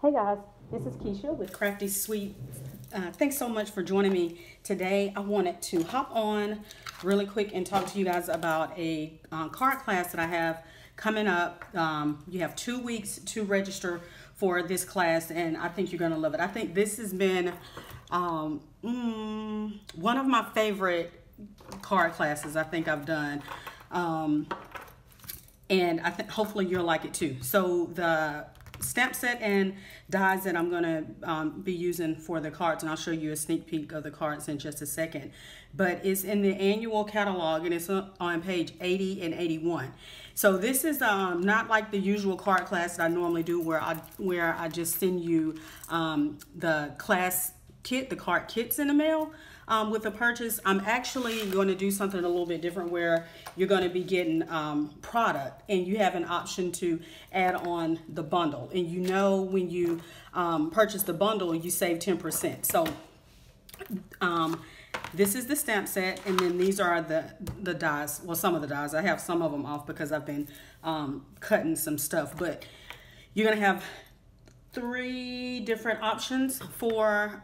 Hey guys, this is Keisha with Crafty Sweet. Thanks so much for joining me today. I wanted to hop on really quick and talk to you guys about a card class that I have coming up. You have 2 weeks to register for this class, and I think you're going to love it. I think this has been one of my favorite card classes I think I've done. And I think hopefully you'll like it too. So the stamp set and dies that I'm going to be using for the cards, and I'll show you a sneak peek of the cards in just a second, but it's in the annual catalog and it's on page 80 and 81. So this is not like the usual card class that I normally do where I just send you the class kit, the card kits in the mail with the purchase. I'm actually going to do something a little bit different where you're going to be getting product, and you have an option to add on the bundle. And you know, when you purchase the bundle, you save 10%. So this is the stamp set, and then these are the dies. Well, some of the dies. I have some of them off because I've been cutting some stuff, but you're going to have 3 different options for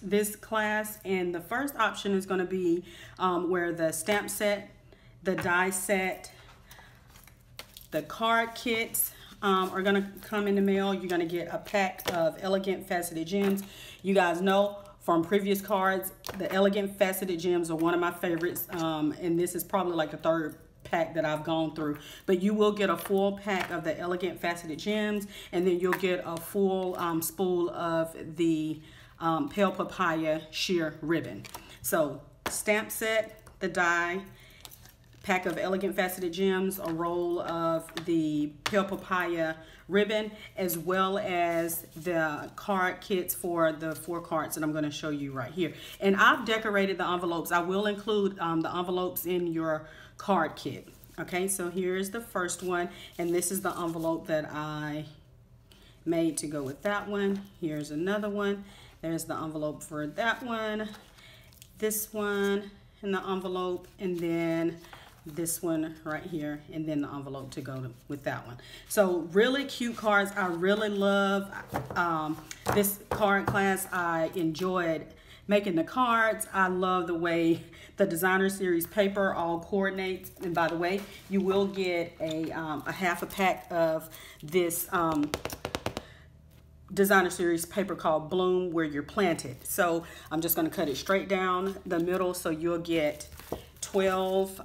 this class. And the first option is going to be where the stamp set, the die set, the card kits are going to come in the mail. You're going to get a pack of Elegant Faceted Gems. You guys know from previous cards, the Elegant Faceted Gems are one of my favorites, and this is probably like the 3rd pack that I've gone through. But you will get a full pack of the Elegant Faceted Gems, and then you'll get a full spool of the Pale Papaya sheer ribbon. So stamp set, the die, pack of Elegant Faceted Gems, a roll of the Pale Papaya ribbon, as well as the card kits for the 4 cards that I'm going to show you right here. And I've decorated the envelopes. I will include the envelopes in your card kit. Okay, so here's the first one, and this is the envelope that I made to go with that one. Here's another one. There's the envelope for that one, this one in the envelope, and then this one right here, and then the envelope to go with that one. So really cute cards. I really love this card class. I enjoyed making the cards. I love the way the designer series paper all coordinates. And by the way, you will get a half a pack of this designer series paper called Bloom Where You're Planted. So I'm just going to cut it straight down the middle, so you'll get 12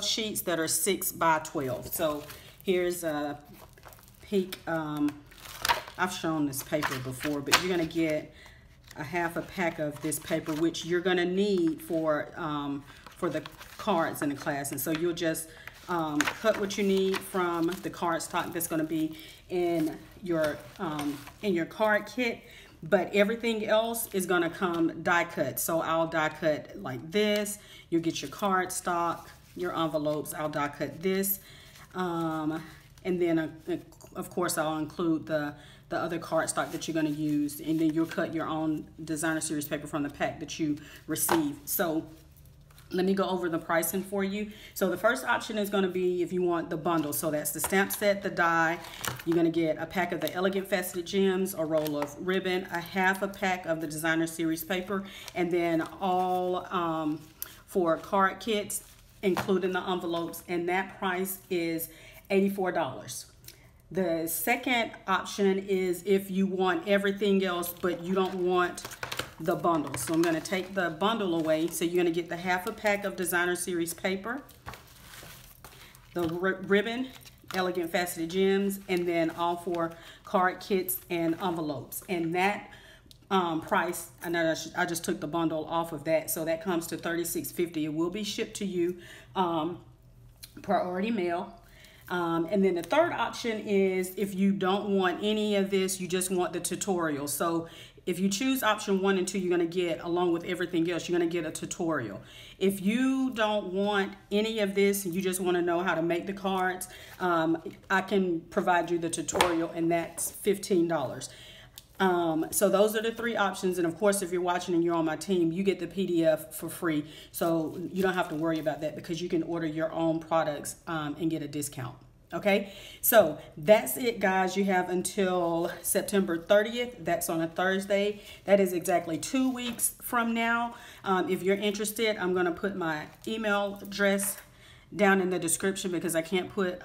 sheets that are 6 by 12. So here's a peek. I've shown this paper before, but you're going to get a half a pack of this paper, which you're going to need for the cards in the class. And so you'll just cut what you need from the card stock that's going to be in your card kit, but everything else is going to come die cut. So I'll die cut like this. You'll get your card stock, your envelopes. I'll die cut this, and then of course I'll include the other card stock that you're going to use, and then you'll cut your own designer series paper from the pack that you receive. So let me go over the pricing for you. So the first option is going to be if you want the bundle. So that's the stamp set, the die. You're going to get a pack of the Elegant Faceted Gems, a roll of ribbon, a half a pack of the designer series paper, and then all 4 card kits, including the envelopes, and that price is $84. The second option is if you want everything else, but you don't want the bundle. So I'm going to take the bundle away. So you're going to get the half a pack of designer series paper, the ribbon, Elegant Faceted Gems, and then all 4 card kits and envelopes. And that price, I know I just took the bundle off of that, so that comes to $36.50. It will be shipped to you priority mail. And then the third option is if you don't want any of this, you just want the tutorial. So if you choose option 1 and 2, you're going to get, along with everything else, you're going to get a tutorial. If you don't want any of this and you just want to know how to make the cards, I can provide you the tutorial, and that's $15. So those are the 3 options. And of course, if you're watching and you're on my team, you get the PDF for free. So you don't have to worry about that because you can order your own products and get a discount. Okay, so that's it, guys. You have until September 30th. That's on a Thursday. That is exactly 2 weeks from now. If you're interested, I'm going to put my email address down in the description because I can't put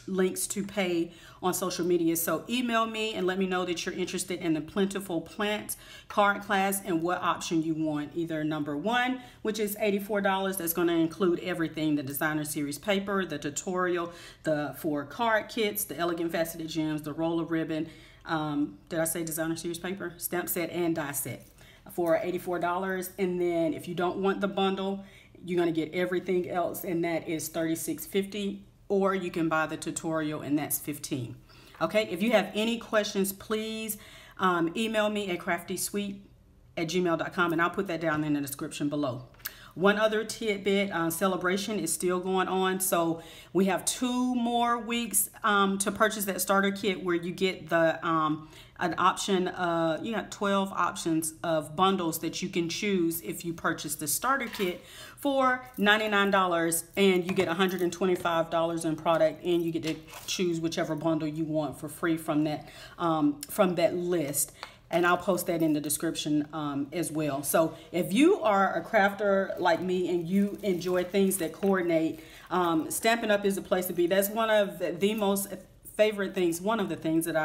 links to pay on social media. So email me and let me know that you're interested in the Plentiful Plants card class and what option you want. Either number 1, which is $84. That's going to include everything: the designer series paper, the tutorial, the 4 card kits, the elegant faceted gems, the roller ribbon. Did I say designer series paper? Stamp set and die set for $84. And then if you don't want the bundle, you're going to get everything else, and that is $36.50, or you can buy the tutorial, and that's $15. Okay, if you have any questions, please email me at craftysweet@gmail.com, and I'll put that down in the description below. One other tidbit, celebration is still going on, so we have 2 more weeks to purchase that starter kit, where you get the an option. You got 12 options of bundles that you can choose if you purchase the starter kit for $99, and you get $125 in product, and you get to choose whichever bundle you want for free from that list. And I'll post that in the description as well. So if you are a crafter like me and you enjoy things that coordinate, Stampin' Up! Is the place to be. That's one of the most favorite things. One of the things that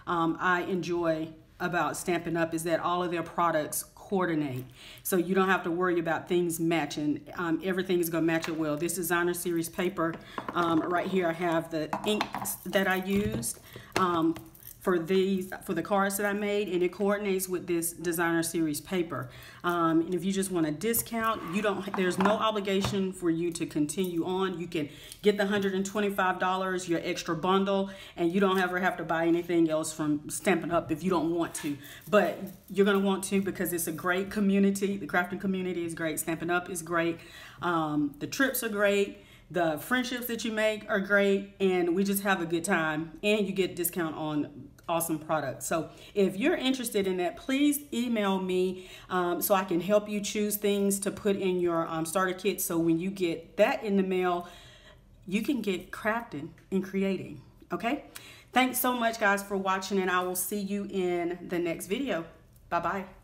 I enjoy about Stampin' Up! Is that all of their products coordinate. So you don't have to worry about things matching. Everything is going to match it well. This designer series paper right here, I have the inks that I used for the cards that I made, and it coordinates with this designer series paper. And if you just want a discount, there's no obligation for you to continue on. You can get the $125, your extra bundle, and you don't ever have to buy anything else from Stampin' Up! If you don't want to. But you're gonna want to, because it's a great community. The crafting community is great. Stampin' Up! Is great. The trips are great. The friendships that you make are great, and we just have a good time, and you get a discount on awesome products. So if you're interested in that, please email me so I can help you choose things to put in your starter kit. So when you get that in the mail, you can get crafting and creating. Okay? Thanks so much, guys, for watching, and I will see you in the next video. Bye-bye.